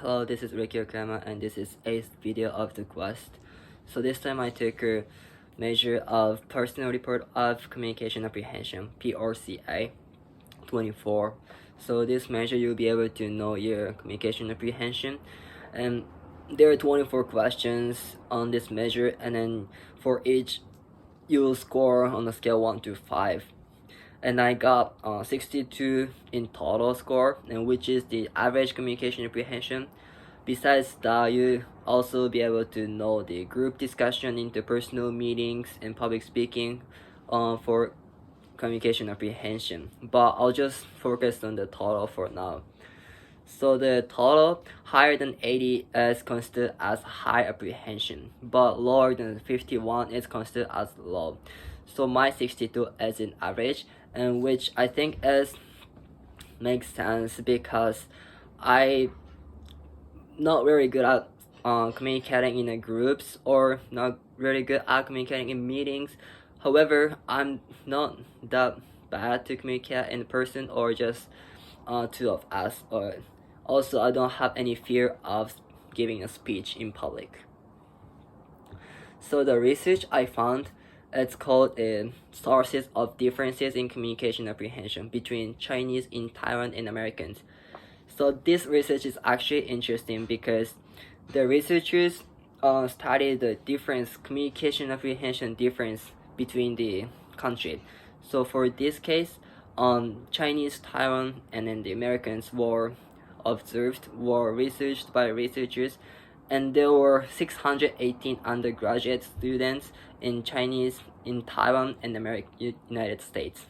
Hello, this is Ricky Okama and this is 8th video of the quest. So this time I took a measure of Personal Report of Communication Apprehension, PRCA 24. So this measure you'll be able to know your communication apprehension, and there are 24 questions on this measure, and then for each you'll score on a scale 1 to 5. And I got 62 in total score, and which is the average communication apprehension. Besides that, you also be able to know the group discussion, interpersonal meetings, and public speaking for communication apprehension. But I'll just focus on the total for now. So the total higher than 80 is considered as high apprehension, but lower than 51 is considered as low. So my 62 is in average, and which I think makes sense because I not very good at communicating in groups, or not very good at communicating in meetings. However, I'm not that bad to communicate in person or just two of us. Or also, I don't have any fear of giving a speech in public. So the research I found, it's called Sources of Differences in Communication Apprehension between Chinese in Taiwan and Americans. So this research is actually interesting because the researchers studied the communication apprehension difference between the countries. So for this case, Chinese, Taiwan, and then the Americans were researched by researchers, and there were 618 undergraduate students in Chinese in Taiwan and United States.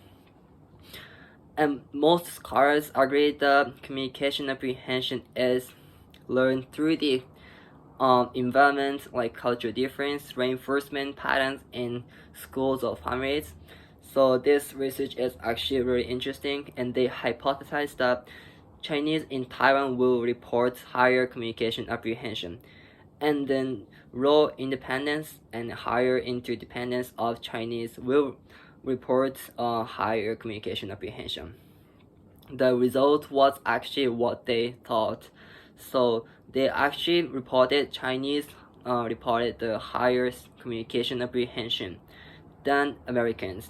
And most scholars agree that communication apprehension is learned through the environment, like cultural difference, reinforcement patterns in schools or families. So this research is actually very interesting, and they hypothesize that Chinese in Taiwan will report higher communication apprehension, and then rural independence and higher interdependence of Chinese will report higher communication apprehension. The result was actually what they thought. So they actually reported Chinese reported the higher communication apprehension than Americans,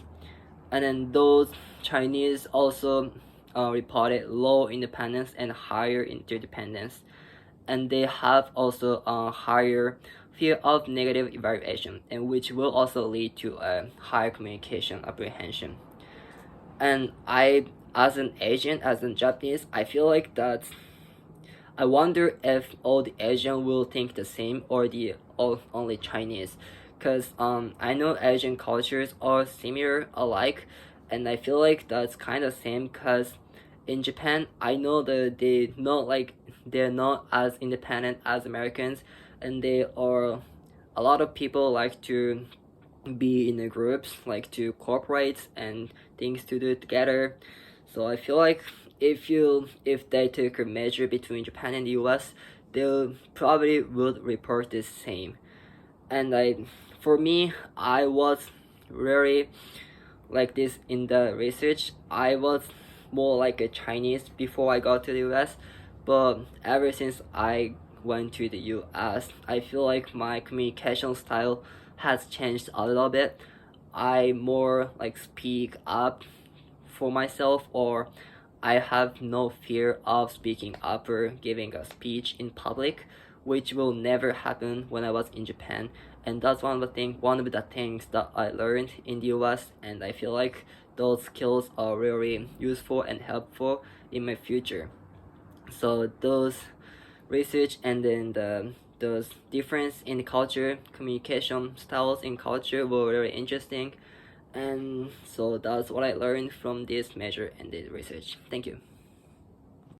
and then those Chinese also reported low independence and higher interdependence, and they have also a higher fear of negative evaluation, and which will also lead to a higher communication apprehension. And I, as an Asian, as a Japanese, I feel like that I wonder if all the Asian will think the same, or only Chinese, because I know Asian cultures are similar alike, and I feel like that's kind of same. Because in Japan, I know that they're not as independent as Americans, and a lot of people like to be in the groups, like to cooperate and things to do together. So I feel like if they took a measure between Japan and the US, they probably would report the same. And for me, I was very like this in the research. I was more like a Chinese before I got to the US, but ever since I went to the US, I feel like my communication style has changed a little bit. I more like speak up for myself, or I have no fear of speaking up or giving a speech in public, which will never happen when I was in Japan. And that's one of the things that I learned in the US, and I feel like those skills are really useful and helpful in my future. So those research, and then those difference in culture, communication styles in culture were very interesting, and so that's what I learned from this measure and this research. Thank you.